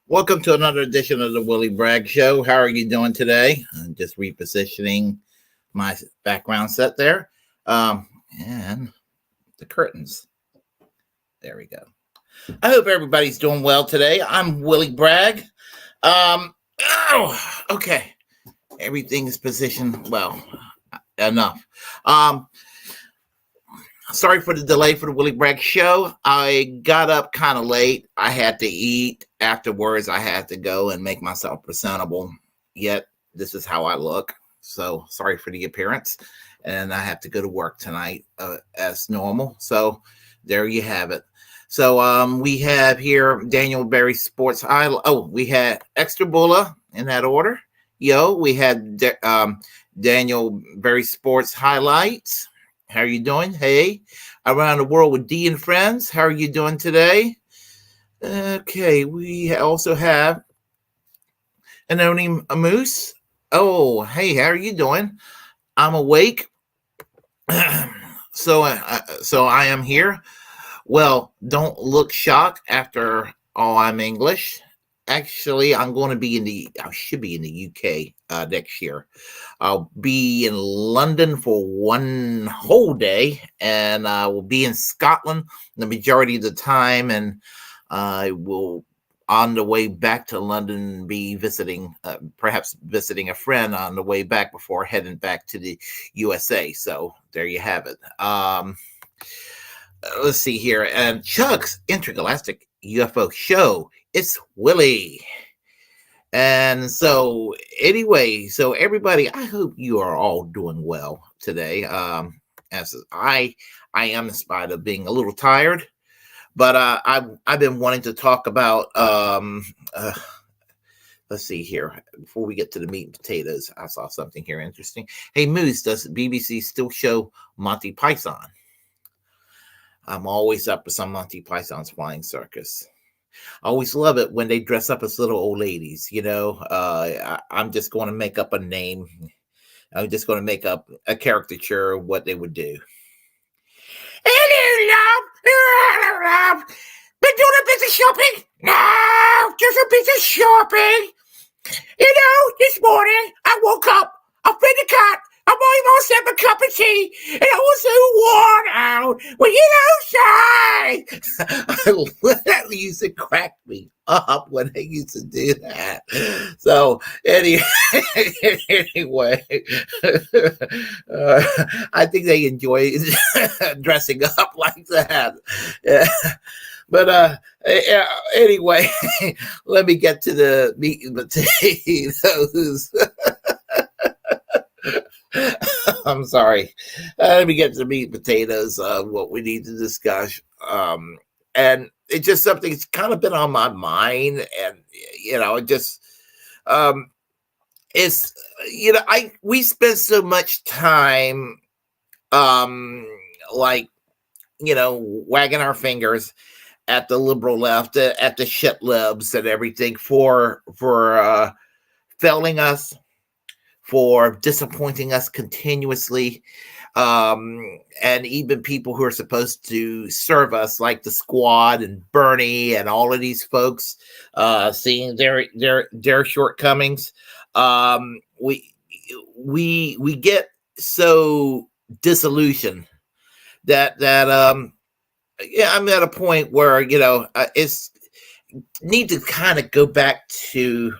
Welcome to another edition of the Willie Bragg Show. How are you doing today? I'm just repositioning my background set there. And the curtains. There we go. I hope everybody's doing well today. I'm Willie Bragg. Okay. Everything is positioned well. Enough. Um, Sorry for the delay for the Willie Bragg show. I got up kind of late. I had to eat. Afterwards, I had to go and make myself presentable. Yet, this is how I look. So, sorry for the appearance. And I have to go to work tonight as normal. So, there you have it. So, we have here Daniel Berry Sports Highlight. Oh, we had Extra Bulla in that order. We had Daniel Berry Sports Highlights. How are you doing? Hey, around the world with D and friends. How are you doing today? Okay, we also have Anonym Moose. Oh, hey, how are you doing? I'm awake. So I am here. Well, don't look shocked. After all, I'm English. Actually, I should be in the UK next year. I'll be in London for one whole day, and I will be in Scotland the majority of the time, and I will, on the way back to London, be perhaps visiting a friend on the way back before heading back to the USA. So there you have it. Let's see here. And Chuck's Intergalactic UFO Show. It's Willie. And so anyway, so everybody, I hope you are all doing well today. As I am, in spite of being a little tired, but I've been wanting to talk about let's see here. Before we get to the meat and potatoes, I saw something here interesting. Hey Moose, does BBC still show Monty Python? I'm always up for some Monty Python's Flying Circus. I always love it when they dress up as little old ladies. I'm just going to make up a name. I'm just going to make up a caricature of what they would do. Hello, love. Been doing a bit of shopping? No, just a bit of shopping. This morning I woke up, I fed the cat, I made myself a cup of tea, and I was so worn out. Well, that used to crack me up when they used to do that. So, anyway, I think they enjoy dressing up like that. But anyway, let me get to the meat and potatoes. I'm sorry. Let me get to the meat and potatoes of what we need to discuss. And it's just something that's kind of been on my mind. And, we spend so much time, wagging our fingers at the liberal left, at the shit libs and everything for failing us, for disappointing us continuously, and even people who are supposed to serve us, like the Squad and Bernie and all of these folks, seeing their shortcomings. We get so disillusioned that I'm at a point where it's need to kind of go back to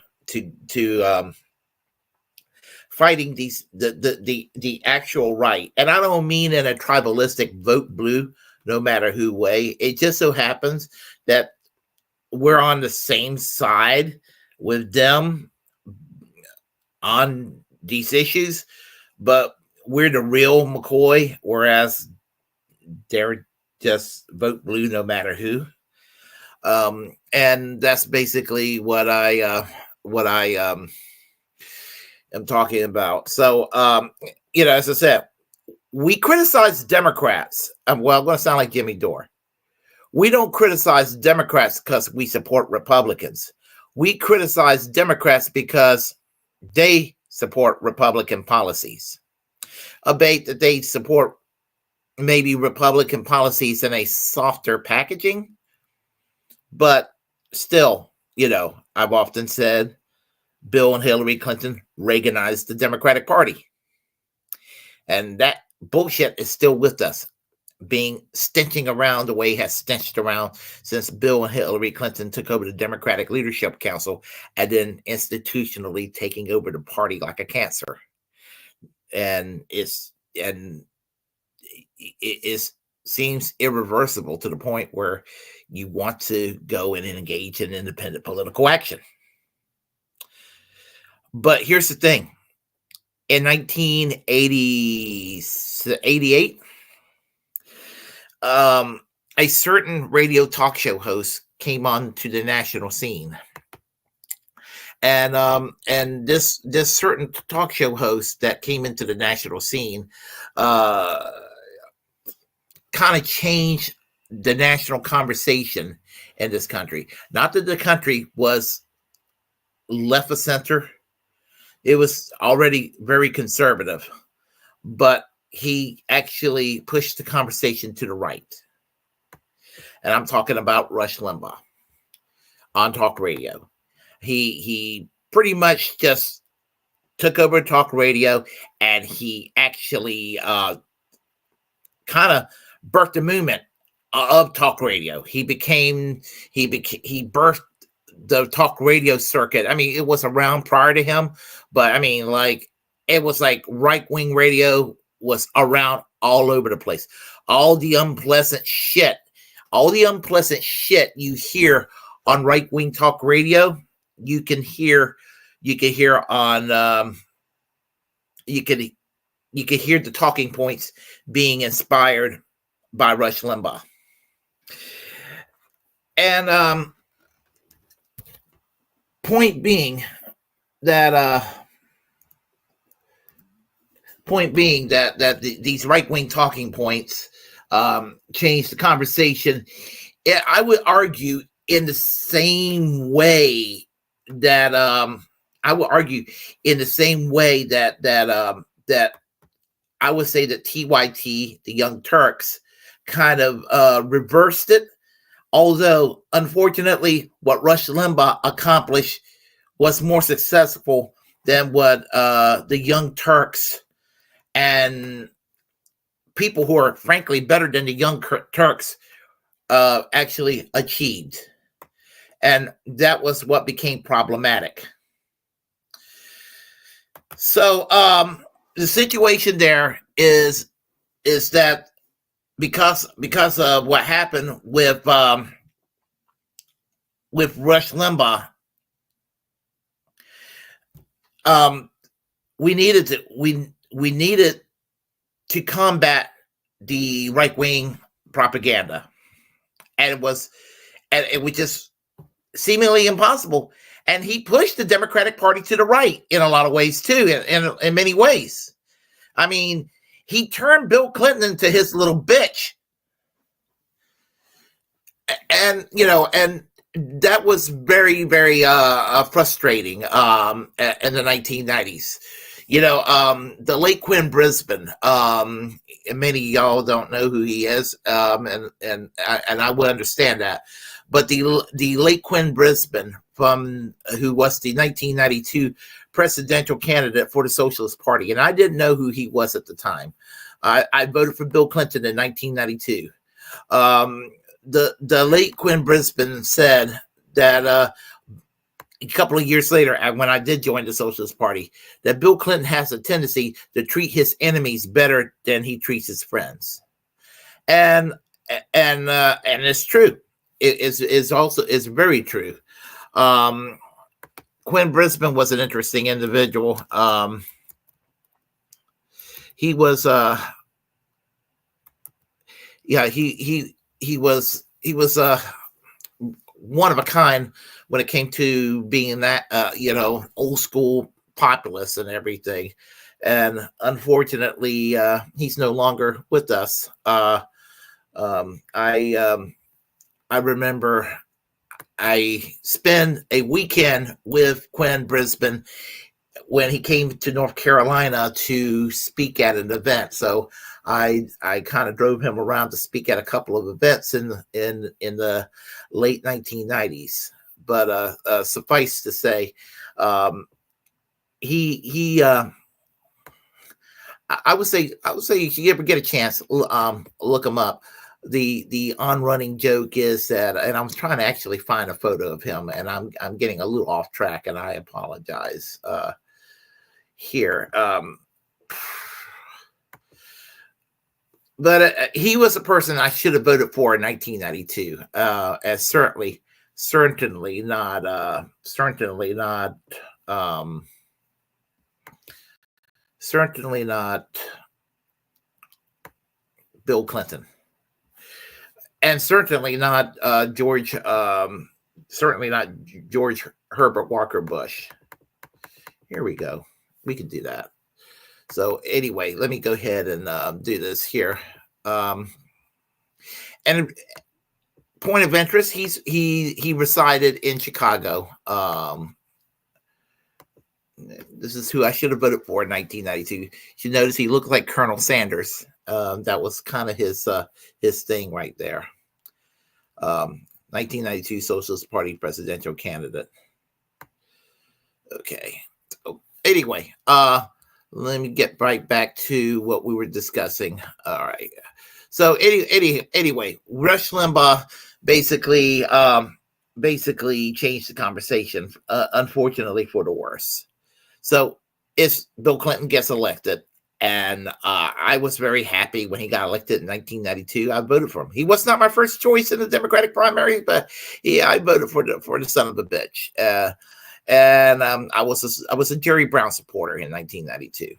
fighting the actual right. And I don't mean in a tribalistic vote blue no matter who way. It just so happens that we're on the same side with them on these issues, but we're the real McCoy, whereas they're just vote blue no matter who. And that's basically what I am talking about. So, as I said, we criticize Democrats. Well, I'm going to sound like Jimmy Dore. We don't criticize Democrats because we support Republicans. We criticize Democrats because they support Republican policies. Albeit that they support maybe Republican policies in a softer packaging. But still, I've often said Bill and Hillary Clinton Reaganized the Democratic Party. And that bullshit is still with us. being stenching around the way he has stenched around since Bill and Hillary Clinton took over the Democratic Leadership Council, and then institutionally taking over the party like a cancer. And it seems irreversible to the point where you want to go and engage in independent political action. But here's the thing. In 1988, a certain radio talk show host came on to the national scene. And this certain talk show host that came into the national scene kind of changed the national conversation in this country. Not that the country was left of center. It was already very conservative, but he actually pushed the conversation to the right. And I'm talking about Rush Limbaugh on talk radio. He pretty much just took over talk radio, and he actually kind of birthed the movement of talk radio. He birthed the talk radio circuit. I mean, it was around prior to him, but I mean, like, it was like right-wing radio was around all over the place. All the unpleasant shit you hear on right-wing talk radio, you can hear on you can hear the talking points being inspired by Rush Limbaugh. And point being that these right-wing talking points change the conversation. I would argue in the same way that I would say that TYT, the Young Turks, kind of reversed it. Although, unfortunately, what Rush Limbaugh accomplished was more successful than what the Young Turks and people who are frankly better than the Young Turks actually achieved. And that was what became problematic. So the situation there is that because of what happened with Rush Limbaugh, we needed to combat the right-wing propaganda, and it was just seemingly impossible. And he pushed the Democratic Party to the right in a lot of ways too, in many ways. I mean, he turned Bill Clinton into his little bitch, and that was very, very frustrating in the 1990s. The late Quinn Brisbane. Many of y'all don't know who he is, and I would understand that. But the late Quinn Brisbane, who was the 1992 presidential candidate for the Socialist Party, and I didn't know who he was at the time. I voted for Bill Clinton in 1992. The late Quinn Brisbane said that a couple of years later, when I did join the Socialist Party, that Bill Clinton has a tendency to treat his enemies better than he treats his friends, and it's true. It's very true. Quinn Brisbane was an interesting individual. He was he was one of a kind when it came to being that old school populist and everything. And unfortunately, he's no longer with us. I remember I spent a weekend with Quinn Brisbane when he came to North Carolina to speak at an event. So I kind of drove him around to speak at a couple of events in the late 1990s. But suffice to say, I would say if you ever get a chance, look him up. The on running joke is that, and I'm trying to actually find a photo of him, and I'm getting a little off track, and I apologize here. But he was a person I should have voted for in 1992, as certainly not Bill Clinton, and certainly not George Herbert Walker Bush. Here we go. We can do that. So anyway, let me go ahead and do this here. And point of interest, he resided in Chicago. This is who I should have voted for in 1992. You should notice he looked like Colonel Sanders. That was kind of his thing right there. 1992 Socialist Party presidential candidate. Okay. So anyway, let me get right back to what we were discussing. All right. So anyway, Rush Limbaugh basically changed the conversation, unfortunately for the worse. So if Bill Clinton gets elected, and I was very happy when he got elected in 1992. I voted for him. He was not my first choice in the Democratic primary, but yeah, I voted for the son of a bitch. And I was a Jerry Brown supporter in 1992.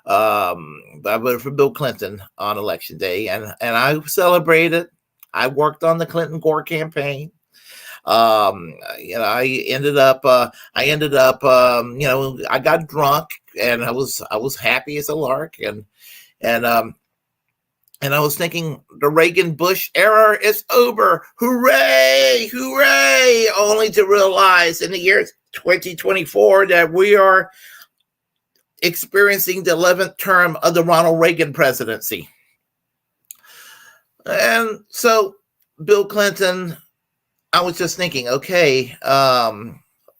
But I voted for Bill Clinton on election day, and I celebrated. I worked on the Clinton Gore campaign. I ended up, I got drunk, and I was happy as a lark, and I was thinking the Reagan-Bush era is over. Hooray! Hooray! Only to realize in the year 2024 that we are experiencing the 11th term of the Ronald Reagan presidency. And so Bill Clinton, I was just thinking, okay,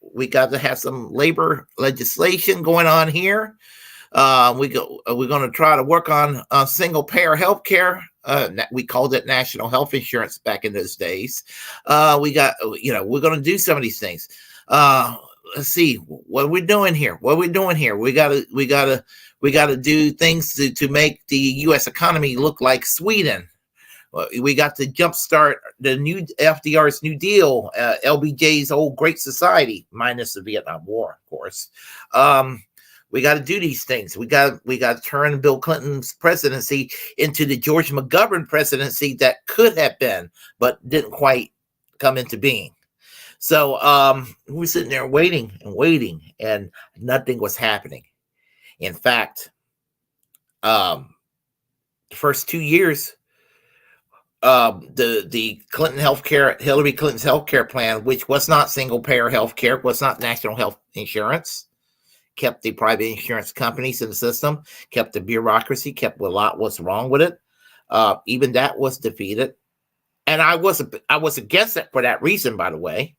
we got to have some labor legislation going on here. We're going to try to work on single payer health care. We called it national health insurance back in those days. We're going to do some of these things. Let's see what we're doing here. We got to do things to make the U.S. economy look like Sweden. We got to jumpstart the new FDR's New Deal, LBJ's old Great Society, minus the Vietnam War, of course. We got to do these things. We got to turn Bill Clinton's presidency into the George McGovern presidency that could have been, but didn't quite come into being. So we were sitting there waiting, and nothing was happening. In fact, the first 2 years, the Hillary Clinton's healthcare plan, which was not single payer healthcare, was not national health insurance, kept the private insurance companies in the system, kept the bureaucracy, kept a lot was wrong with it. Even that was defeated, and I was against it for that reason, by the way.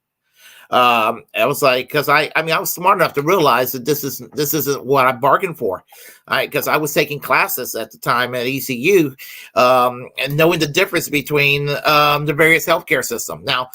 I was like, because I was smart enough to realize that this isn't what I bargained for. Because I was taking classes at the time at ECU, and knowing the difference between the various healthcare systems. Now,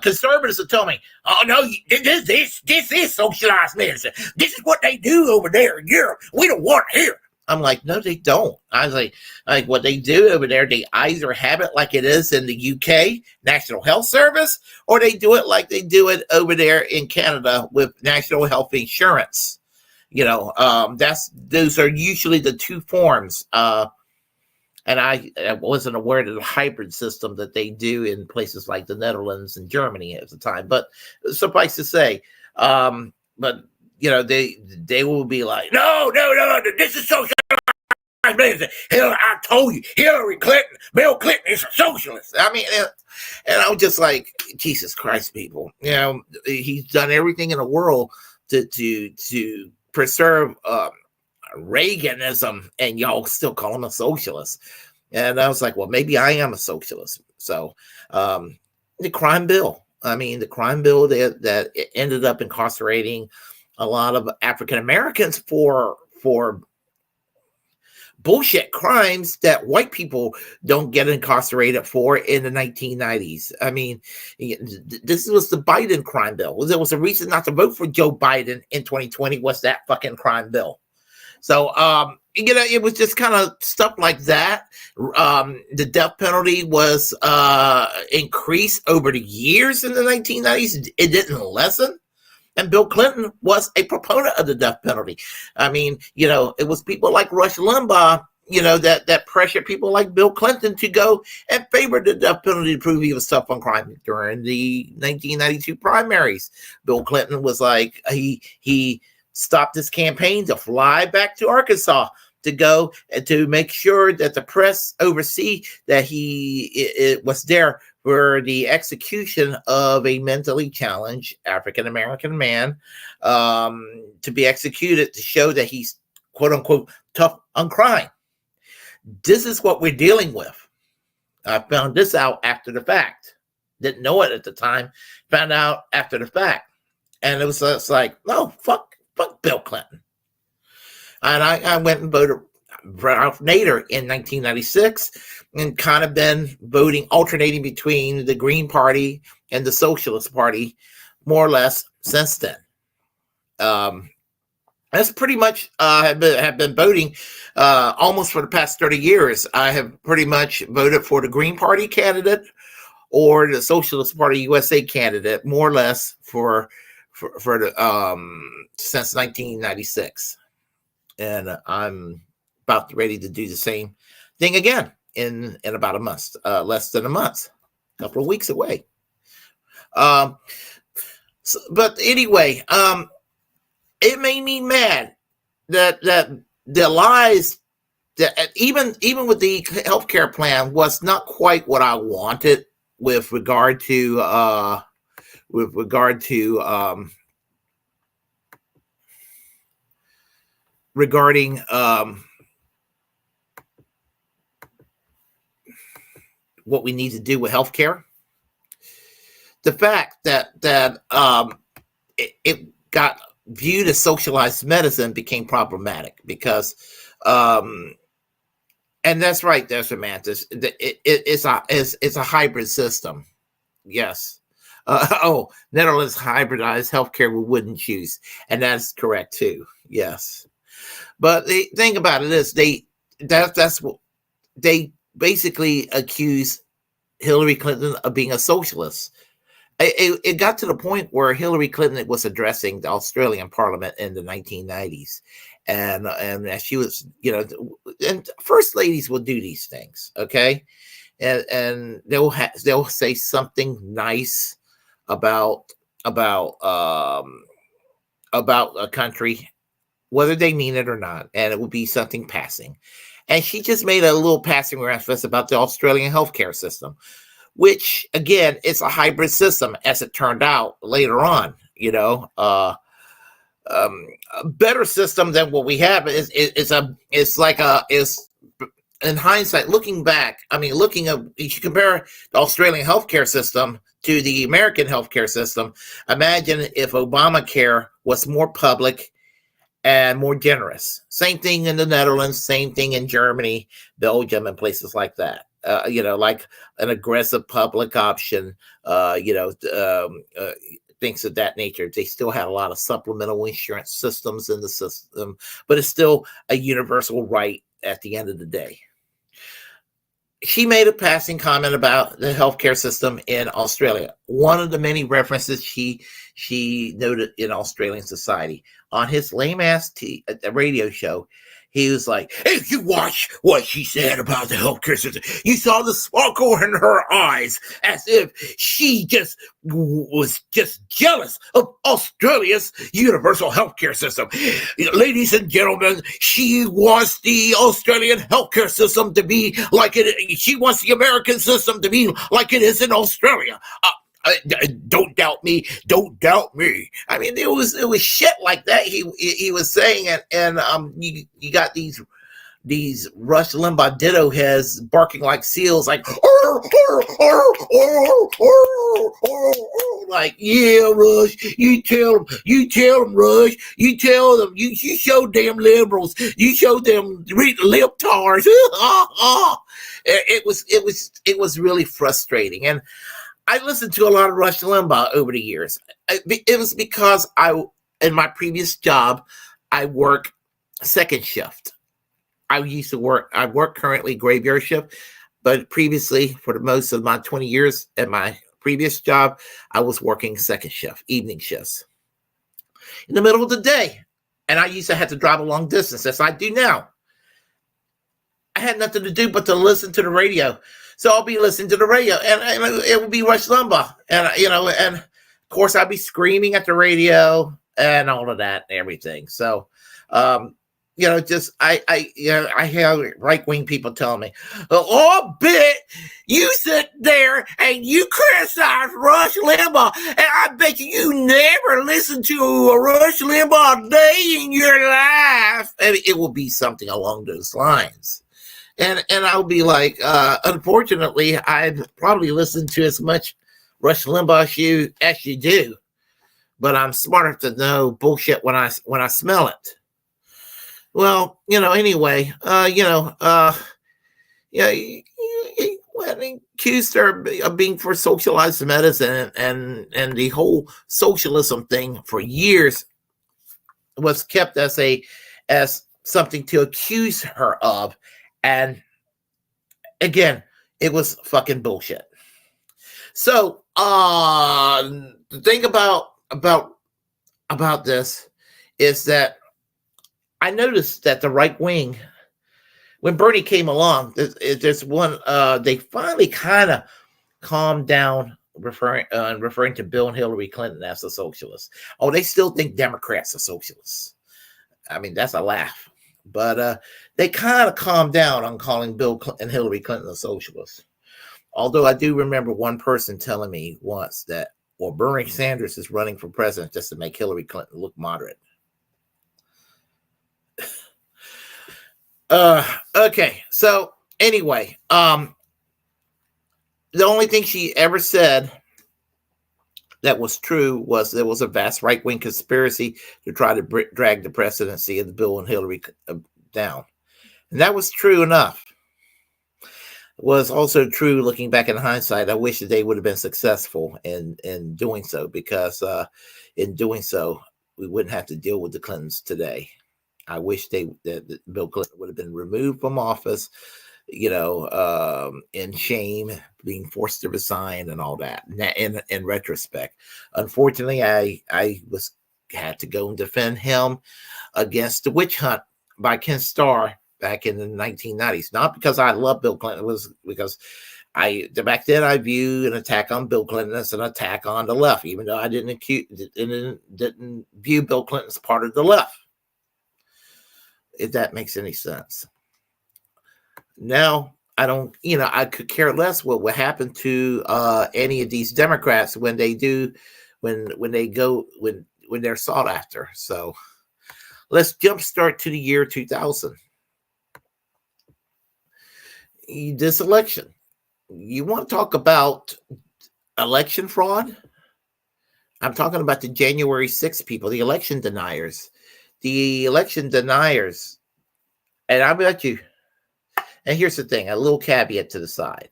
conservatives will tell me, "Oh no, this is socialized medicine. This is what they do over there in Europe. We don't want it here." I'm like, no, they don't. I was like what they do over there, they either have it like it is in the UK, National Health Service, or they do it like they do it over there in Canada with National Health Insurance. Those are usually the two forms. And I wasn't aware of the hybrid system that they do in places like the Netherlands and Germany at the time. But suffice to say, they will be like, no, this is socialist. I told you, Hillary Clinton, Bill Clinton is a socialist. I mean, and I was just like, Jesus Christ, people. He's done everything in the world to preserve Reaganism, and y'all still call him a socialist. And I was like, well, maybe I am a socialist. So the crime bill that ended up incarcerating a lot of African Americans for bullshit crimes that white people don't get incarcerated for in the 1990s. I mean, this was the Biden crime bill. There was a reason not to vote for Joe Biden in 2020 was that fucking crime bill. So, it was just kind of stuff like that. The death penalty was increased over the years in the 1990s. It didn't lessen. And Bill Clinton was a proponent of the death penalty. I mean, it was people like Rush Limbaugh, that pressured people like Bill Clinton to go and favor the death penalty to prove he was tough on crime during the 1992 primaries. Bill Clinton was like, he stopped his campaign to fly back to Arkansas to go and to make sure that the press oversee that it was there for the execution of a mentally challenged African-American man to be executed to show that he's, quote unquote, tough on crime. This is what we're dealing with. I found this out after the fact. Didn't know it at the time. Found out after the fact. And it was just like, no, fuck Bill Clinton. And I went and voted Ralph Nader in 1996 and kind of been voting, alternating between the Green Party and the Socialist Party more or less since then. That's pretty much have been voting almost for the past 30 years. I have pretty much voted for the Green Party candidate or the Socialist Party USA candidate, more or less for the since 1996, and I'm about ready to do the same thing again in about a month, less than a month, a couple of weeks away. But anyway, it made me mad that the lies that even with the healthcare plan was not quite what I wanted with regard to regarding what we need to do with healthcare. The fact that it got viewed as socialized medicine became problematic because, and that's right there, Samantha. It's a hybrid system. Yes. Netherlands hybridized healthcare we wouldn't choose, and that's correct too. Yes, but the thing about it is that's what they basically accuse Hillary Clinton of being a socialist. It got to the point where Hillary Clinton was addressing the Australian Parliament in the 1990s, and she was, and first ladies will do these things, okay, and they'll say something nice about a country, whether they mean it or not, and it will be something passing. And she just made a little passing reference about the Australian healthcare system, which again, it's a hybrid system, as it turned out later on. A better system than what we have is in hindsight, looking back. I mean, if you compare the Australian healthcare system to the American healthcare system, imagine if Obamacare was more public and more generous. Same thing in the Netherlands, same thing in Germany, Belgium, and places like that. Like an aggressive public option, things of that nature. They still had a lot of supplemental insurance systems in the system, but it's still a universal right at the end of the day. She made a passing comment about the healthcare system in Australia. One of the many references she noted in Australian society. On his lame ass radio show, he was like, "Hey, you watch what she said about the healthcare system. You saw the sparkle in her eyes, as if she just was just jealous of Australia's universal healthcare system. Ladies and gentlemen, she wants the Australian healthcare system to be like it. She wants the American system to be like it is in Australia. Don't doubt me. Don't doubt me." I mean, it was shit like that he was saying, and you got these these Rush Limbaugh ditto heads barking like seals, like like, yeah, Rush, you tell them, Rush, you tell them, you show them liberals, you show them libtards. It was really frustrating, and I listened to a lot of Rush Limbaugh over the years. It was because in my previous job, I work second shift. I work currently graveyard shift, but previously, for the most of my 20 years at my previous job, I was working second shift, evening shifts, in the middle of the day. And I used to have to drive a long distance, as I do now. I had nothing to do but to listen to the radio. So I'll be listening to the radio, and it would be Rush Limbaugh. And, and of course, I'd be screaming at the radio and all of that and everything. So, I have right-wing people telling me, oh, bet you sit there and you criticize Rush Limbaugh, and I bet you never listened to a Rush Limbaugh day in your life. And it will be something along those lines. And I'll be like, unfortunately, I'd probably listen to as much Rush Limbaugh as you do, but I'm smart enough to know bullshit when I smell it. Well, anyway, when accused her of being for socialized medicine and the whole socialism thing for years was kept as something to accuse her of. And again, it was fucking bullshit. So, the thing about this is that I noticed that the right wing, when Bernie came along, there's one, they finally kind of calmed down referring to Bill and Hillary Clinton as a socialist. Oh, they still think Democrats are socialists. I mean, that's a laugh. But they kind of calmed down on calling Bill and Hillary Clinton a socialist. Although I do remember one person telling me once that, well, Bernie Sanders is running for president just to make Hillary Clinton look moderate. Okay, so anyway, the only thing she ever said that was true was there was a vast right-wing conspiracy to try to drag the presidency of Bill and Hillary down. And that was true enough. It was also true looking back in hindsight. I wish that they would have been successful in doing so, because in doing so, we wouldn't have to deal with the Clintons today. I wish that Bill Clinton would have been removed from office, in shame, being forced to resign and all that. In retrospect, unfortunately, I had to go and defend him against the witch hunt by Ken Starr back in the 1990s. Not because I love Bill Clinton, it was because back then I viewed an attack on Bill Clinton as an attack on the left, even though I didn't view Bill Clinton as part of the left. If that makes any sense. Now, I don't, I could care less what would happen to any of these Democrats when they're sought after. So let's jumpstart to the year 2000. This election. You want to talk about election fraud? I'm talking about the January 6th people, the election deniers. The election deniers, and I bet you, and here's the thing, a little caveat to the side.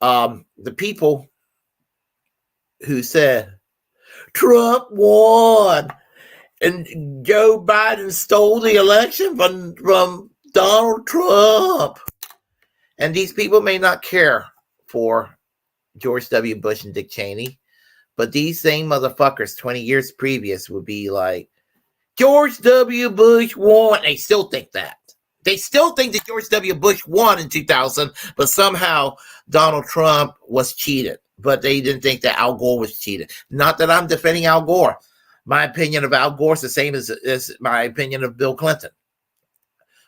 The people who said Trump won and Joe Biden stole the election from Donald Trump. And these people may not care for George W. Bush and Dick Cheney, but these same motherfuckers 20 years previous would be like, George W. Bush won. They still think that. They still think that George W. Bush won in 2000, but somehow Donald Trump was cheated. But they didn't think that Al Gore was cheated. Not that I'm defending Al Gore. My opinion of Al Gore is the same as my opinion of Bill Clinton.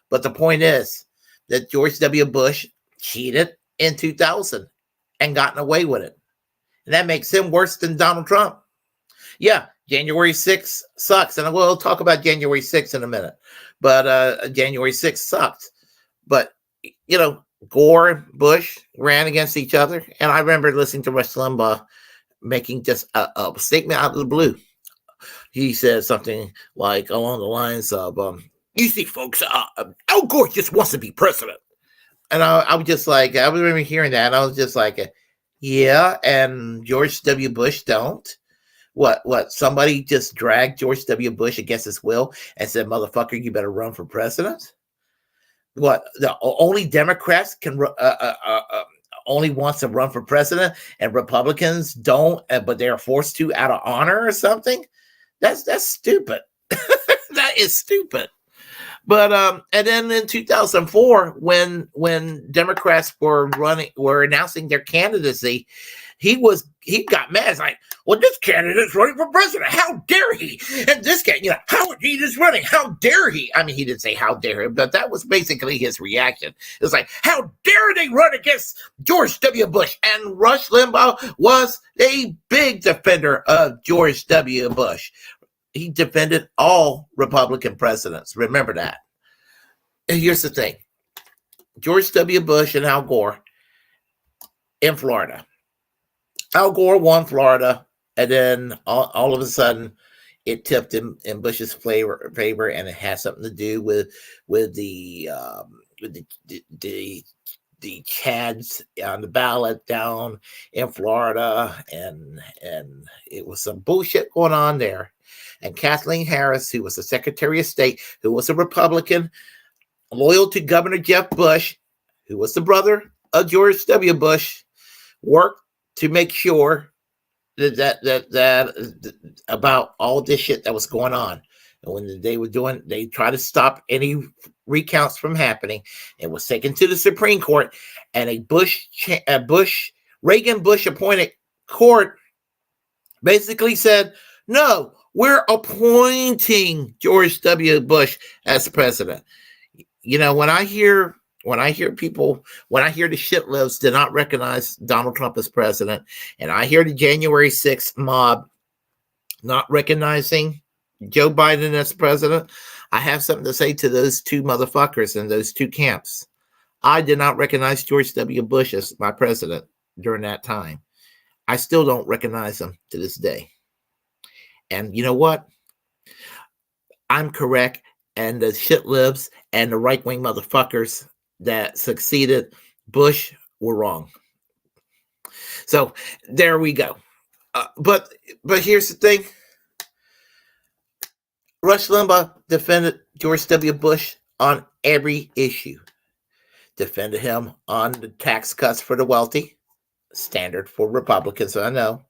But the point is that George W. Bush cheated in 2000 and gotten away with it. And that makes him worse than Donald Trump. Yeah, January 6th sucks. And we'll talk about January 6th in a minute. But January 6th sucked. But Gore and Bush ran against each other, and I remember listening to Rush Limbaugh making just a statement out of the blue. He said something like along the lines of, "You see, folks, Al Gore just wants to be president." And I was just like, I remember hearing that, and I was just like, yeah, and George W. Bush don't. What? Somebody just dragged George W. Bush against his will and said, "Motherfucker, you better run for president." What? The only Democrats can only wants to run for president, and Republicans don't, but they are forced to out of honor or something. That's stupid. That is stupid. But and then in 2004, when Democrats were announcing their candidacy, he got mad. It's like, well, this candidate's running for president. How dare he? And this guy, Howard Dean is running. How dare he? I mean, he didn't say how dare him, but that was basically his reaction. It's like, how dare they run against George W. Bush? And Rush Limbaugh was a big defender of George W. Bush. He defended all Republican presidents. Remember that. And here's the thing. George W. Bush and Al Gore in Florida. Al Gore won Florida, and then all of a sudden it tipped in Bush's favor, and it had something to do with the Chads on the ballot down in Florida, and it was some bullshit going on there. And Kathleen Harris, who was the Secretary of State, who was a Republican, loyal to Governor Jeb Bush, who was the brother of George W. Bush, worked to make sure that about all this shit that was going on. And when they tried to stop any recounts from happening. It was taken to the Supreme Court, and a Reagan-Bush appointed court basically said, no, we're appointing George W. Bush as president. When I hear the shit lives did not recognize Donald Trump as president, and I hear the January 6th mob not recognizing Joe Biden as president, I have something to say to those two motherfuckers in those two camps. I did not recognize George W. Bush as my president during that time. I still don't recognize him to this day. And you know what? I'm correct, and the shit lives and the right-wing motherfuckers that succeeded Bush were wrong. So there we go. But here's the thing. Rush Limbaugh defended George W. Bush on every issue. Defended him on the tax cuts for the wealthy, standard for Republicans, I know.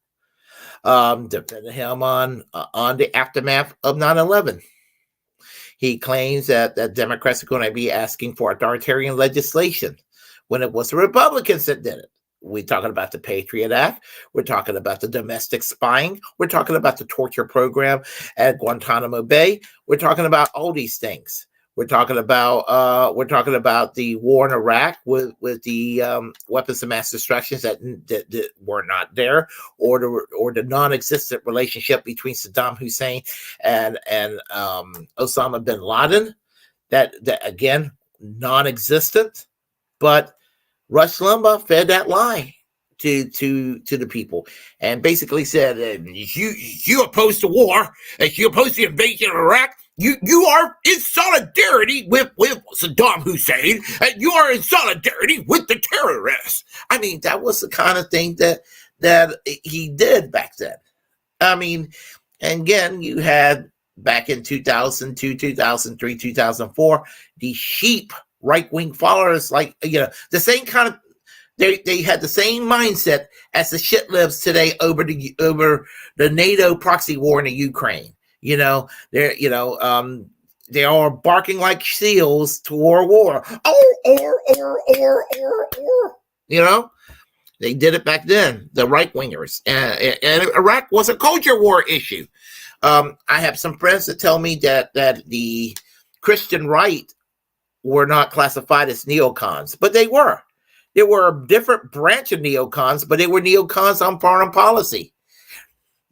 Defended him on the aftermath of 9/11. He claims that Democrats are going to be asking for authoritarian legislation when it was the Republicans that did it. We're talking about the Patriot Act. We're talking about the domestic spying. We're talking about the torture program at Guantanamo Bay. We're talking about all these things. We're talking about the war in Iraq with the weapons of mass destruction that were not there, or the non-existent relationship between Saddam Hussein and Osama bin Laden. That again, non-existent. But Rush Limbaugh fed that lie to the people, and basically said, "You opposed to war, and you opposed the invasion of Iraq. You are in solidarity with Saddam Hussein, and you are in solidarity with the terrorists." I mean, that was the kind of thing that he did back then. I mean, and again, you had back in 2002, 2003, 2004, the sheep right-wing followers, like, the same kind of, they had the same mindset as the shit lives today over the NATO proxy war in the Ukraine. They are barking like seals toward war. They did it back then, the right-wingers. And Iraq was a culture war issue. I have some friends that tell me that the Christian right were not classified as neocons, but they were. There were a different branch of neocons, but they were neocons on foreign policy.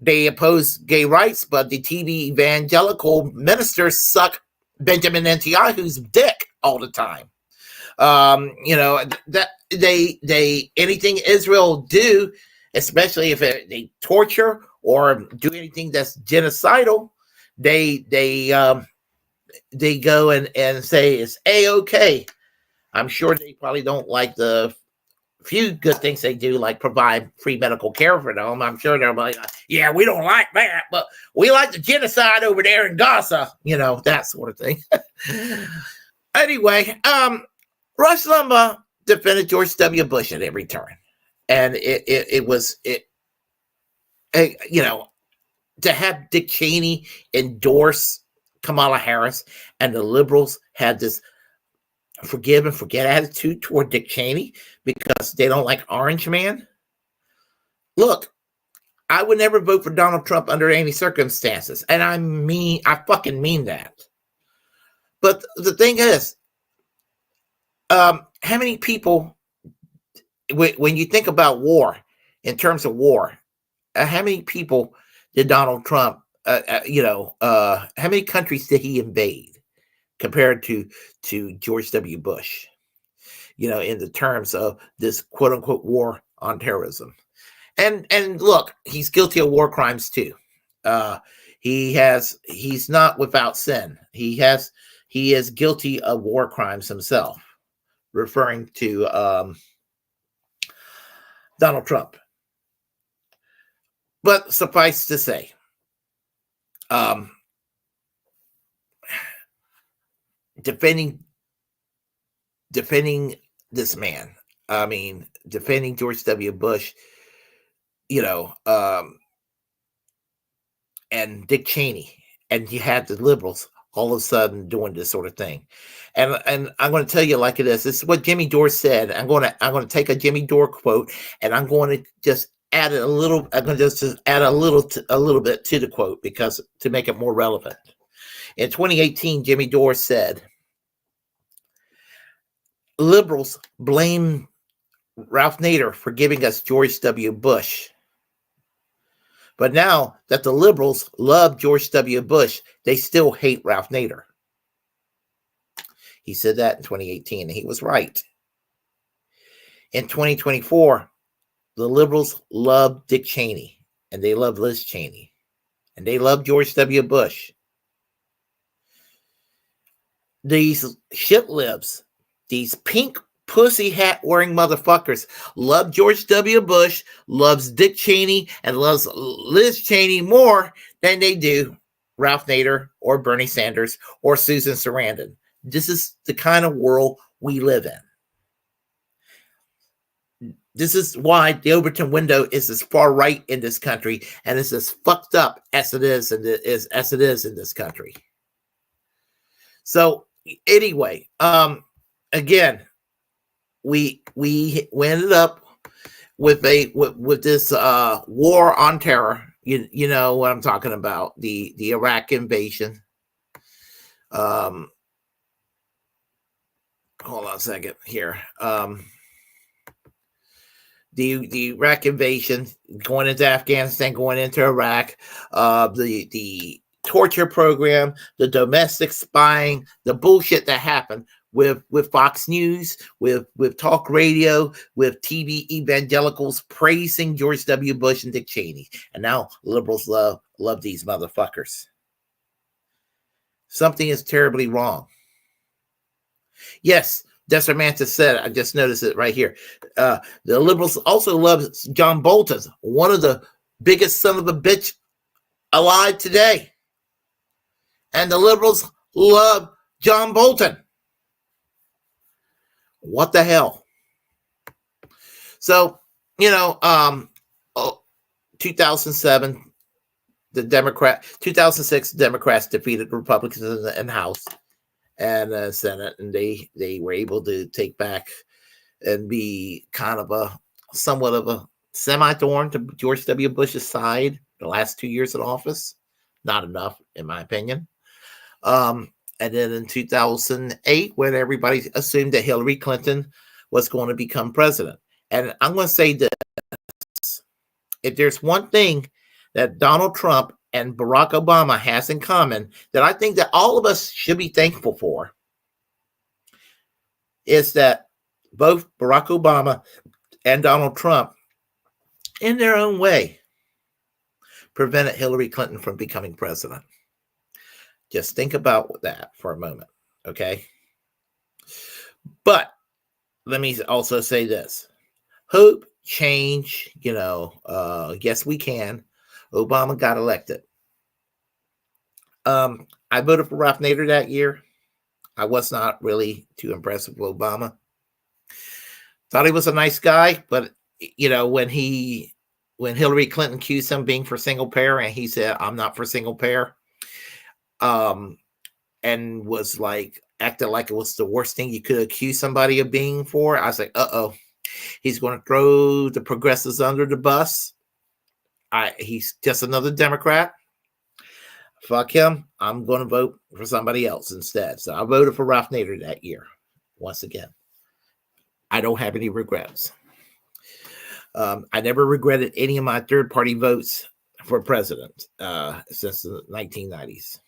They opposed gay rights, but the TV evangelical ministers suck Benjamin Netanyahu's dick all the time. That they anything Israel do, especially if they torture or do anything that's genocidal, they go and say it's A-OK. I'm sure they probably don't like the few good things they do, like provide free medical care for them. I'm sure they're like, yeah, we don't like that, but we like the genocide over there in Gaza, that sort of thing. Anyway, Rush Limbaugh defended George W. Bush at every turn. And to have Dick Cheney endorse Kamala Harris and the liberals had this forgive and forget attitude toward Dick Cheney because they don't like Orange Man. Look, I would never vote for Donald Trump under any circumstances. And I fucking mean that. But the thing is, how many people, when you think about war, in terms of war, how many people did Donald Trump, how many countries did he invade compared to George W. Bush, in the terms of this quote unquote war on terrorism? And look, he's guilty of war crimes too. He's not without sin. He is guilty of war crimes himself, referring to Donald Trump. But suffice to say, defending this man, defending George W. Bush, and Dick Cheney, and you had the liberals all of a sudden doing this sort of thing. And I'm going to tell you like it is. This is what Jimmy Dore said. I'm going to take a Jimmy Dore quote, and I'm going to just add a little. I'm going to just add a little bit to the quote because to make it more relevant. In 2018, Jimmy Dore said, "Liberals blame Ralph Nader for giving us George W. Bush. But now that the liberals love George W. Bush, they still hate Ralph Nader." He said that in 2018, and he was right. In 2024, the liberals love Dick Cheney, and they love Liz Cheney, and they love George W. Bush. These shit libs, these pink pussy hat wearing motherfuckers love George W. Bush, loves Dick Cheney, and loves Liz Cheney more than they do Ralph Nader or Bernie Sanders or Susan Sarandon. This is the kind of world we live in. This is why the Overton window is as far right in this country and is as fucked up as it is in this country. So anyway, again, we ended up with this war on terror. You know what I'm talking about, the Iraq invasion. Hold on a second here. The Iraq invasion, going into Afghanistan, going into Iraq, the torture program, the domestic spying, the bullshit that happened with Fox News, with talk radio, with TV evangelicals praising George W. Bush and Dick Cheney. And now liberals love these motherfuckers. Something is terribly wrong. Yes, Desert Mantis said, I just noticed it right here. The liberals also love John Bolton, one of the biggest son of a bitch alive today. And the liberals love John Bolton. What the hell? So, 2007, 2006, Democrats defeated the Republicans in the House and Senate, and they were able to take back and be kind of somewhat of a semi-thorn to George W. Bush's side the last 2 years in office. Not enough, in my opinion. And then in 2008, when everybody assumed that Hillary Clinton was going to become president. And I'm going to say this. If there's one thing that Donald Trump and Barack Obama has in common that I think that all of us should be thankful for, is that both Barack Obama and Donald Trump, in their own way, prevented Hillary Clinton from becoming president. Just think about that for a moment, okay? But let me also say this. Hope, change, yes, we can. Obama got elected. I voted for Ralph Nader that year. I was not really too impressed with Obama. Thought he was a nice guy, but when Hillary Clinton accused him being for single payer, and he said, "I'm not for single payer," and was like acting like it was the worst thing you could accuse somebody of being for, I was like, uh-oh, he's going to throw the progressives under the bus. He's just another Democrat. Fuck him. I'm going to vote for somebody else instead. So I voted for Ralph Nader that year. Once again, I don't have any regrets. I never regretted any of my third-party votes for president since the 1990s.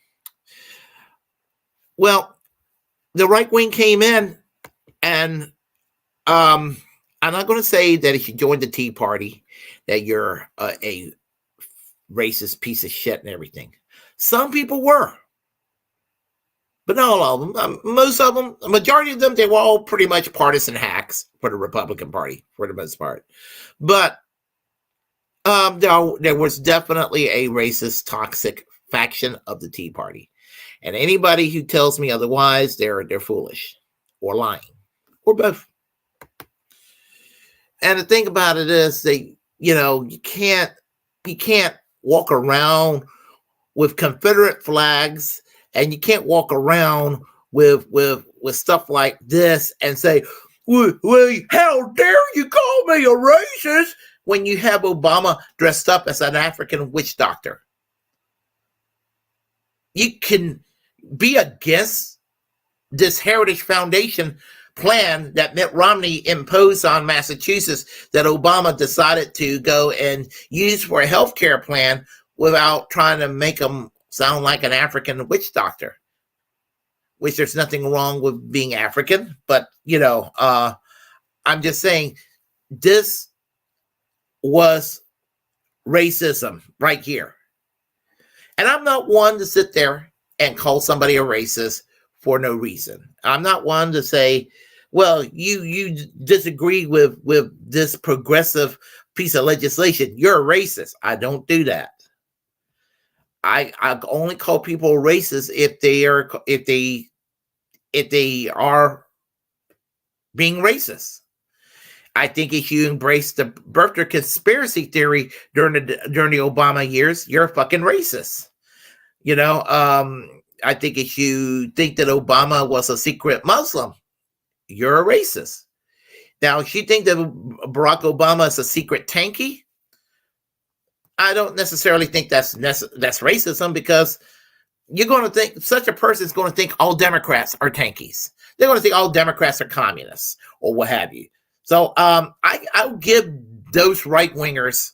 Well, the right wing came in, and I'm not going to say that if you joined the Tea Party that you're a racist piece of shit and everything. Some people were, but not all of them. Most of them, a majority of them, they were all pretty much partisan hacks for the Republican Party for the most part. But there was definitely a racist, toxic faction of the Tea Party. And anybody who tells me otherwise, they're foolish or lying or both. And the thing about it is, you can't walk around with Confederate flags, and you can't walk around with stuff like this and say, well, how dare you call me a racist when you have Obama dressed up as an African witch doctor? You can be against this Heritage Foundation plan that Mitt Romney imposed on Massachusetts that Obama decided to go and use for a health care plan without trying to make him sound like an African witch doctor, which there's nothing wrong with being African. But, I'm just saying this was racism right here. And I'm not one to sit there and call somebody a racist for no reason. I'm not one to say, well, you disagree with this progressive piece of legislation, you're a racist. I don't do that. I only call people racist if they are being racist. I think if you embrace the birther conspiracy theory during the Obama years, you're a fucking racist. I think if you think that Obama was a secret Muslim, you're a racist. Now, if you think that Barack Obama is a secret tanky, I don't necessarily think that's racism, because you're going to think such a person is going to think all Democrats are tankies. They're going to think all Democrats are communists or what have you. So I'll give those right wingers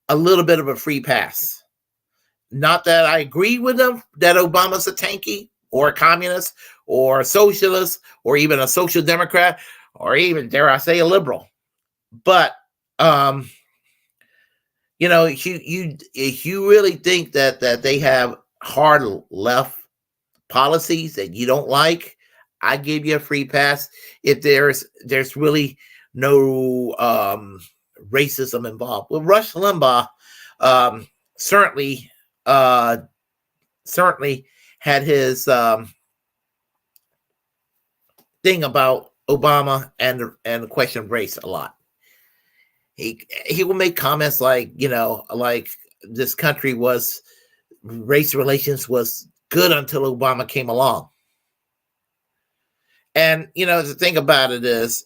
a little bit of a free pass. Not that I agree with them that Obama's a tanky or a communist or a socialist or even a social democrat or even, dare I say, a liberal. But if you really think that they have hard left policies that you don't like, I give you a free pass if there's really no racism involved. Well, Rush Limbaugh certainly had his thing about Obama and the question of race a lot. He will make comments like, like this country race relations was good until Obama came along. And, the thing about it is,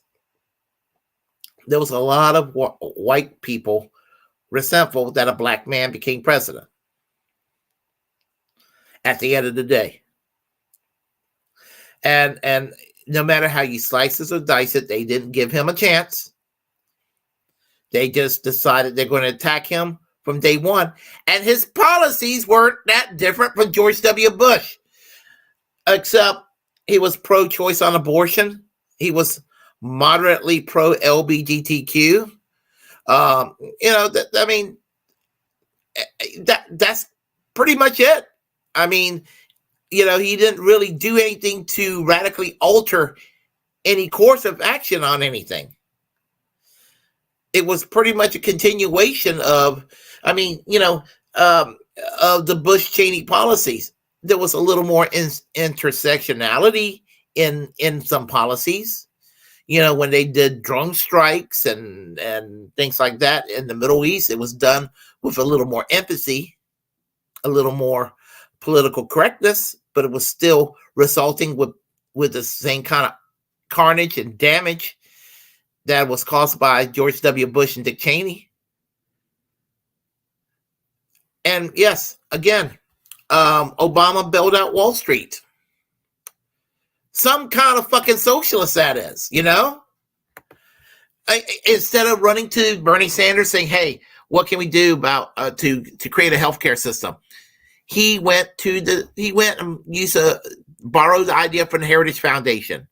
there was a lot of white people resentful that a black man became president at the end of the day. And no matter how you slice it or dice it, they didn't give him a chance. They just decided they're going to attack him from day one. And his policies weren't that different from George W. Bush, except he was pro-choice on abortion. He was moderately pro LGBTQ. I mean, that's pretty much it. I mean, he didn't really do anything to radically alter any course of action on anything. It was pretty much a continuation of, of the Bush-Cheney policies. There was a little more intersectionality in some policies. When they did drone strikes and things like that in the Middle East, it was done with a little more empathy, a little more political correctness, but it was still resulting with the same kind of carnage and damage that was caused by George W. Bush and Dick Cheney. And yes, again, Obama bailed out Wall Street. Some kind of fucking socialist that is, instead of running to Bernie Sanders saying, hey, what can we do about to create a healthcare system? He went and borrowed the idea from the Heritage Foundation.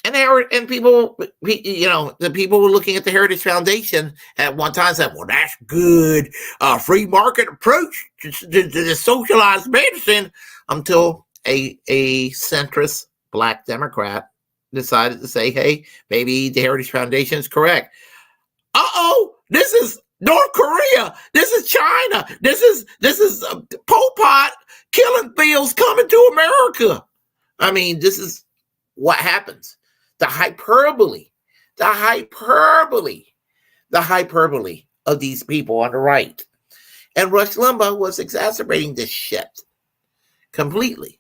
And people, the people were looking at the Heritage Foundation at one time said, well, that's good, free market approach to socialized medicine, until a centrist Black Democrat decided to say, hey, maybe the Heritage Foundation is correct. This is North Korea. This is China. This is Pol Pot killing fields coming to America. I mean, this is what happens. The hyperbole of these people on the right. And Rush Limbaugh was exacerbating this shit completely.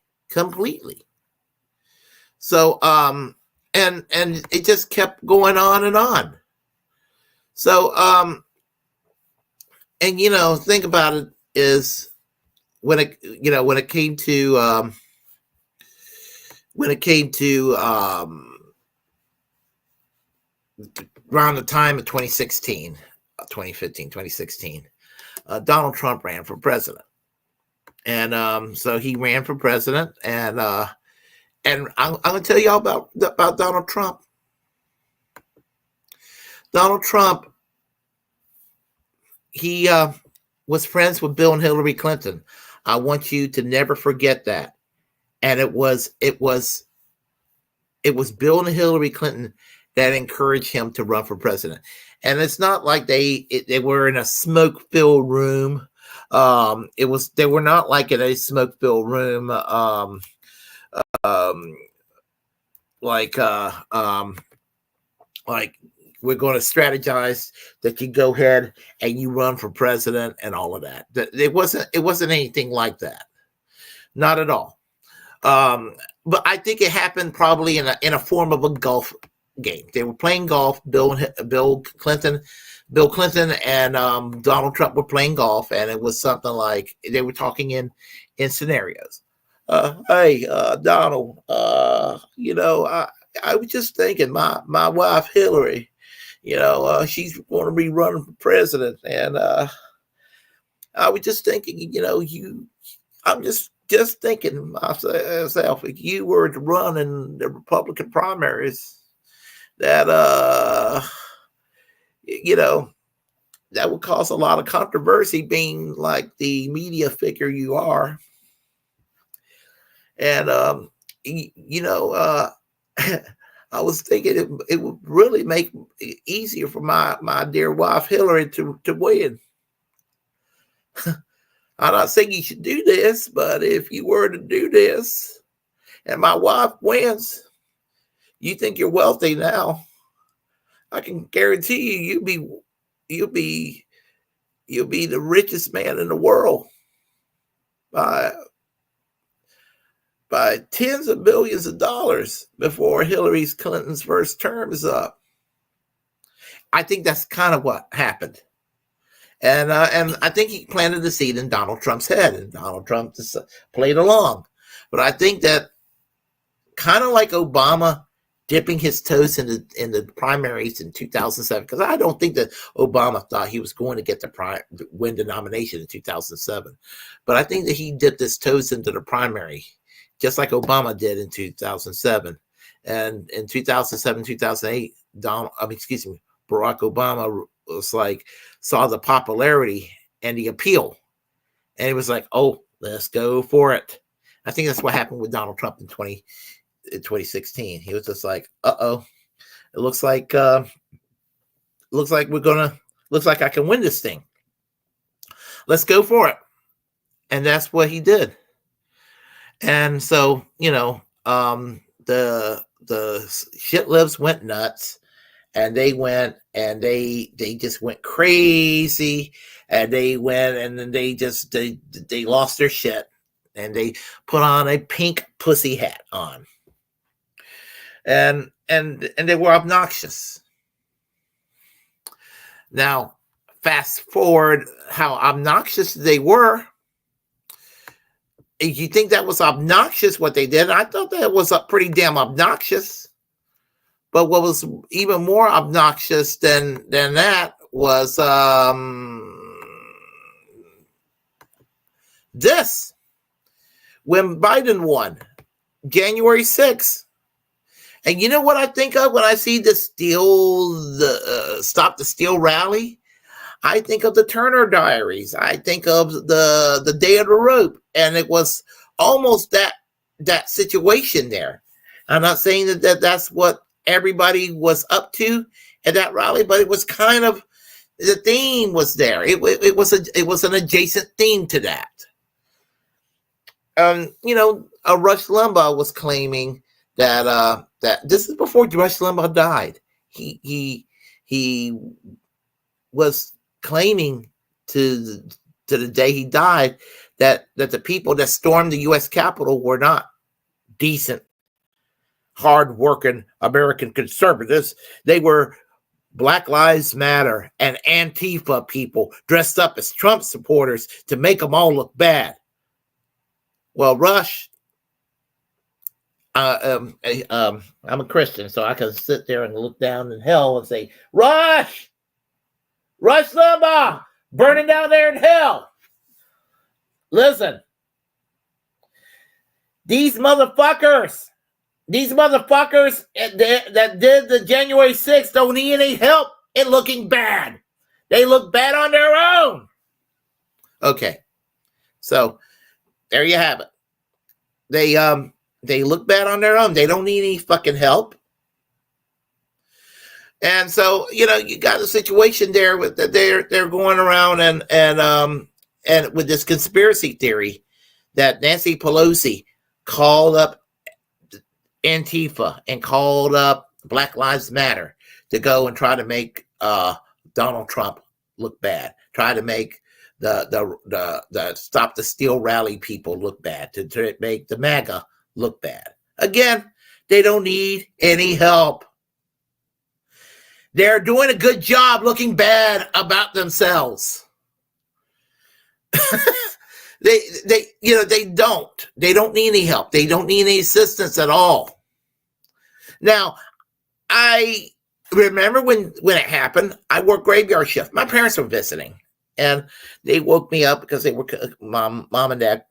So, and it just kept going on and on. So, and think about it is when it came to around the time of 2016, 2016, Donald Trump ran for president. And so he ran for president, and I'm going to tell y'all about Donald Trump. Donald Trump, he was friends with Bill and Hillary Clinton. I want you to never forget that. And it was Bill and Hillary Clinton that encouraged him to run for president. And it's not like they were in a smoke-filled room. They were not like in a smoke-filled room, like we're going to strategize that you go ahead and you run for president and all of that. It wasn't anything like that. Not at all. But I think it happened probably in a form of a golf game. They were playing golf. Bill Clinton and Donald Trump were playing golf, and it was something like they were talking in scenarios. Hey, Donald, I was just thinking my wife Hillary, she's going to be running for president, and I was just thinking, I'm just thinking myself, if you were to run in the Republican primaries, that that would cause a lot of controversy, being like the media figure you are. And I was thinking it would really make it easier for my dear wife Hillary to win. I'm not saying you should do this, but if you were to do this and my wife wins, you think you're wealthy now, I can guarantee you'll be the richest man in the world by tens of billions of dollars before Hillary Clinton's first term is up. I think that's kind of what happened. And I think he planted the seed in Donald Trump's head, and Donald Trump just played along. But I think that kind of like Obama dipping his toes in the primaries in 2007, because I don't think that Obama thought he was going to get win the nomination in 2007. But I think that he dipped his toes into the primary, just like Obama did in 2007. And in 2007, 2008, Barack Obama was like, saw the popularity and the appeal. And he was like, oh, let's go for it. I think that's what happened with Donald Trump in 2016. He was just like, uh-oh, it looks like I can win this thing. Let's go for it. And that's what he did. And so, the shit libs went nuts, and they just went crazy, and they went, and then they lost their shit, and they put on a pink pussy hat on, and they were obnoxious. Now, fast forward how obnoxious they were. You think that was obnoxious what they did? I thought that was pretty damn obnoxious. But what was even more obnoxious than that was this. When Biden won, January 6th. And you know what I think of when I see the Stop the Steal rally? I think of the Turner Diaries. I think of the Day of the Rope, and it was almost that situation there. I'm not saying that's what everybody was up to at that rally, but it was kind of, the theme was there. It was an adjacent theme to that. Rush Limbaugh was claiming that this is before Rush Limbaugh died. He was claiming to the day he died that the people that stormed the U.S. Capitol were not decent, hard-working American conservatives. They were Black Lives Matter and Antifa people dressed up as Trump supporters to make them all look bad. Well, Rush, I'm a Christian, so I can sit there and look down in hell and say, Rush Limbaugh, burning down there in hell. Listen, these motherfuckers that did the January 6th don't need any help in looking bad. They look bad on their own. Okay, so there you have it. They look bad on their own. They don't need any fucking help. And so, you got a situation there with that they're going around and with this conspiracy theory that Nancy Pelosi called up Antifa and called up Black Lives Matter to go and try to make Donald Trump look bad, try to make the Stop the Steal rally people look bad, to make the MAGA look bad. Again, they don't need any help. They're doing a good job looking bad about themselves. They don't need any help. They don't need any assistance at all. Now, I remember when it happened, I worked graveyard shift. My parents were visiting, and they woke me up because they were mom and dad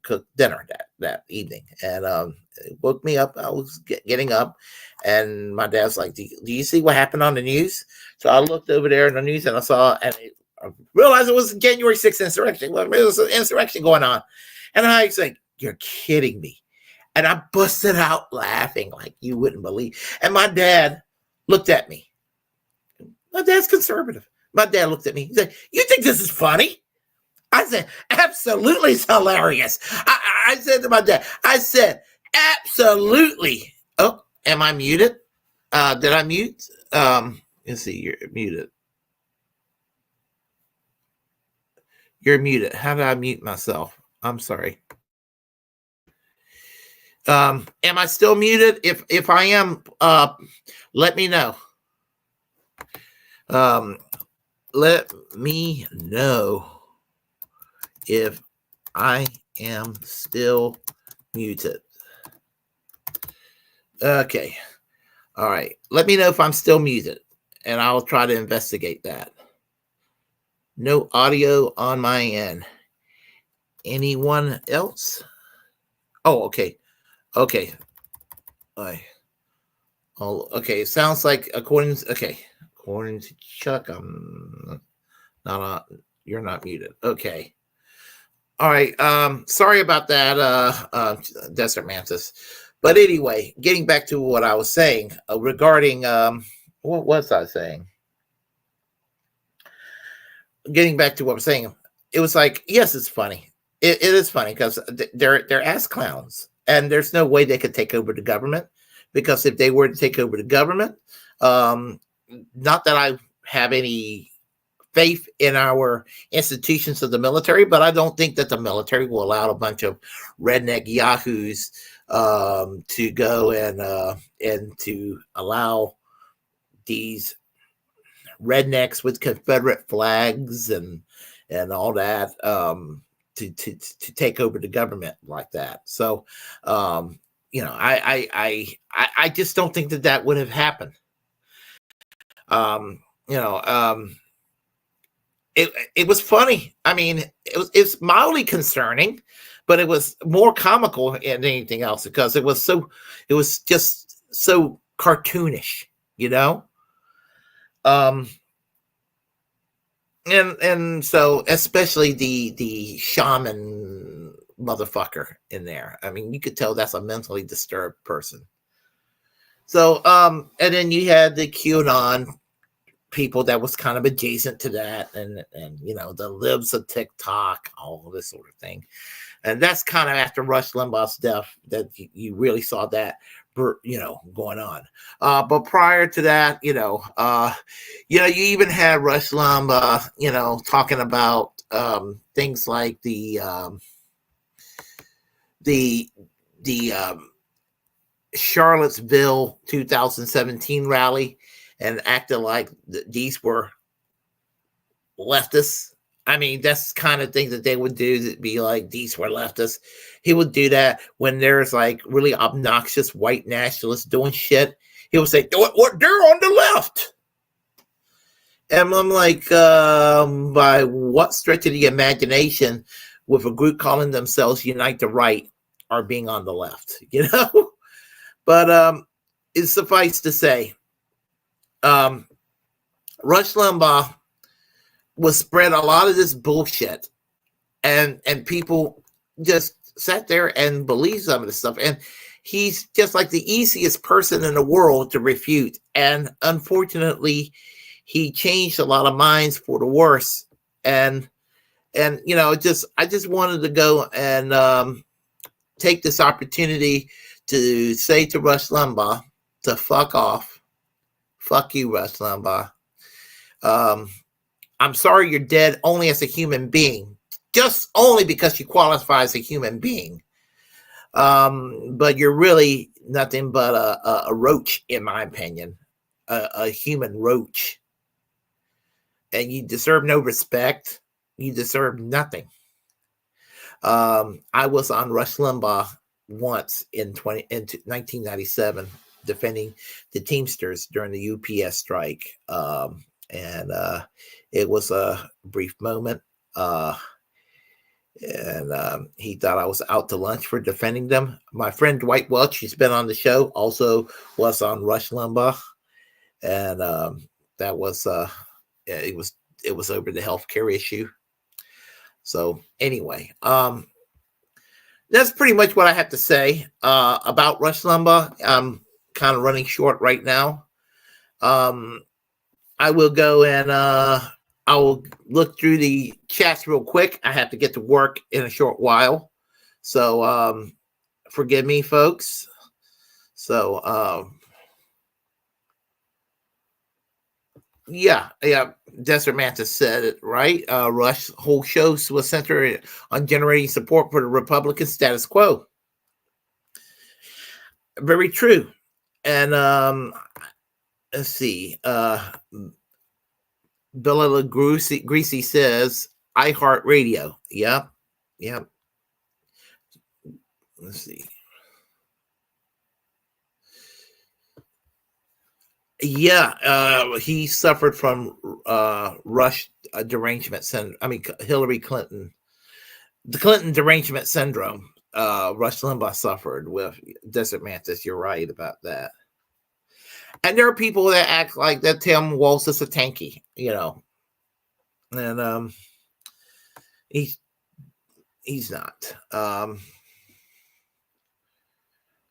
cooked dinner that evening, and it woke me up. I was getting up, and my dad's like, do you see what happened on the news? So I looked over there in the news, and I saw, and I realized it was January 6th insurrection. Well, there was an insurrection going on. And I was like, you're kidding me. And I busted out laughing like you wouldn't believe. And my dad looked at me. My dad's conservative. My dad looked at me. He said, you think this is funny? I said, absolutely, it's hilarious. I said to my dad, absolutely. Oh, am I muted? Did I mute? Let's see, you're muted. You're muted. How did I mute myself? I'm sorry. Am I still muted? If I am, let me know. Let me know if I am still muted. Okay. All right. Let me know if I'm still muted, and I'll try to investigate that. No audio on my end. Anyone else? Oh, okay. Okay. Oh, okay. It sounds like according to Chuck, not you're not muted. Okay. All right. Sorry about that, Desert Mantis. But anyway, getting back to what I was saying regarding what was I saying? Getting back to what I'm saying, it was like, yes, it's funny. It is funny because they're ass clowns, and there's no way they could take over the government, because if they were to take over the government, um, not that I have any faith in our institutions of the military, but I don't think that the military will allow a bunch of redneck yahoos to go and to allow these rednecks with Confederate flags and all that to take over the government like that. So, I just don't think that would have happened. Um, you know, um, it was funny. I mean, it's mildly concerning, but it was more comical than anything else because it was just so cartoonish, you know. Um, and so especially the shaman motherfucker in there. I mean, you could tell that's a mentally disturbed person. So, and then you had the QAnon people that was kind of adjacent to that, and the libs of TikTok, all this sort of thing. And that's kind of after Rush Limbaugh's death that you really saw that, going on. But prior to that, you even had Rush Limbaugh, talking about things like the Charlottesville 2017 rally, and acting like these were leftists. I mean, that's the kind of thing that they would do, that be like, these were leftists. He would do that when there's like really obnoxious white nationalists doing shit. He would say, what, they're on the left. And I'm like, by what stretch of the imagination, with a group calling themselves Unite the Right, are being on the left, But it suffice to say, Rush Limbaugh was spread a lot of this bullshit, and people just sat there and believed some of this stuff. And he's just like the easiest person in the world to refute. And unfortunately, he changed a lot of minds for the worse. And I just wanted to go and take this opportunity to say to Rush Limbaugh to fuck off. Fuck you, Rush Limbaugh. I'm sorry you're dead only as a human being, just only because you qualify as a human being. But you're really nothing but a roach, in my opinion, a human roach. And you deserve no respect. You deserve nothing. I was on Rush Limbaugh once in 1997, defending the Teamsters during the UPS strike. And it was a brief moment. He thought I was out to lunch for defending them. My friend Dwight Welch, who's been on the show, also was on Rush Limbaugh. And that was it was over the healthcare issue. So anyway, that's pretty much what I have to say about Rush Limbaugh. I'm kind of running short right now. I will go and I will look through the chats real quick. I have to get to work in a short while. So forgive me, folks. So yeah, Desert Mantis said it right. Rush's whole show was centered on generating support for the Republican status quo. Very true. And let's see. Bella Greasy says iHeartRadio. Yep. Let's see. Yeah, he suffered from Rush derangement syndrome. I mean, Hillary Clinton, the Clinton derangement syndrome. Rush Limbaugh suffered with. Desert Mantis. You're right about that. And there are people that act like that Tim Walz is a tanky, and he's not.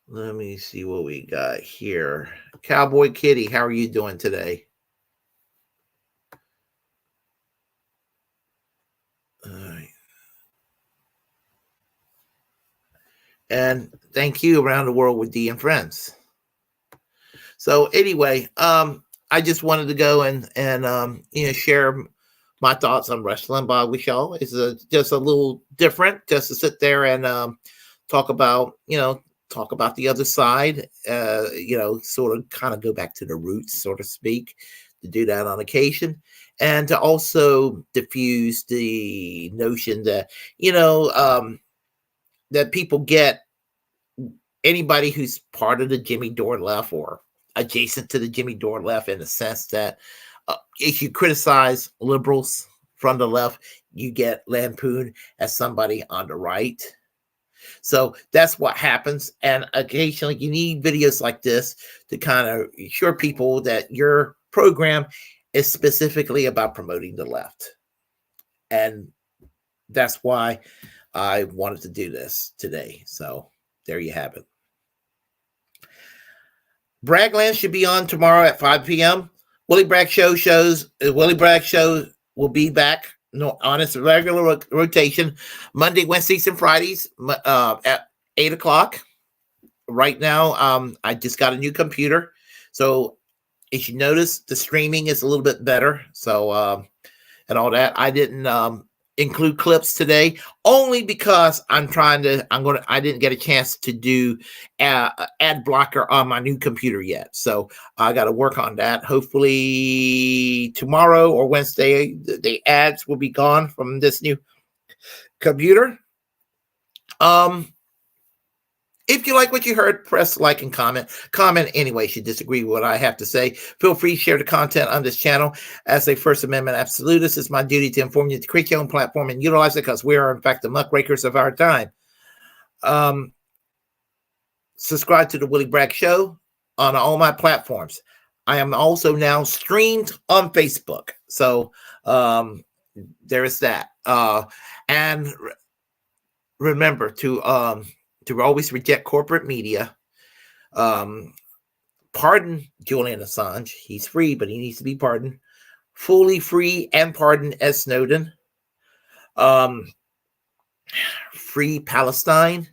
Let me see what we got here. Cowboy Kitty, how are you doing today? All right. And thank you, Around the World with D and Friends. So anyway, I just wanted to go and share my thoughts on Rush Limbaugh with y'all. It's just a little different, just to sit there and talk about the other side. Sort of kind of go back to the roots, so to speak, to do that on occasion, and to also diffuse the notion that that people get anybody who's part of the Jimmy Dore left or adjacent to the Jimmy Dore left, in the sense that if you criticize liberals from the left, you get lampooned as somebody on the right. So that's what happens. And occasionally you need videos like this to kind of assure people that your program is specifically about promoting the left. And that's why I wanted to do this today. So there you have it. Bragland should be on tomorrow at 5 p.m. Willie Bragg Show will be back on its regular rotation Monday, Wednesdays, and Fridays at 8 o'clock. Right now, I just got a new computer. So as you notice, the streaming is a little bit better. So, and all that. I didn't include clips today only because I didn't get a chance to do ad blocker on my new computer yet. So I got to work on that. Hopefully tomorrow or Wednesday, the ads will be gone from this new computer. If you like what you heard, press like and comment. Comment anyway if you disagree with what I have to say. Feel free to share the content on this channel. As a First Amendment absolutist, it's my duty to inform you to create your own platform and utilize it, because we are, in fact, the muckrakers of our time. Subscribe to the Willie Bragg Show on all my platforms. I am also now streamed on Facebook. So there is that. And remember to always reject corporate media. Pardon Julian Assange. He's free, but he needs to be pardoned. Fully free and pardon Ed Snowden. Free Palestine.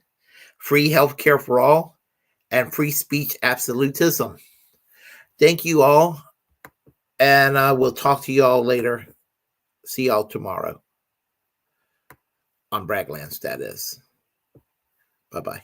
Free healthcare for all. And free speech absolutism. Thank you all. And I will talk to you all later. See y'all tomorrow. On Braglands, that is. Bye-bye.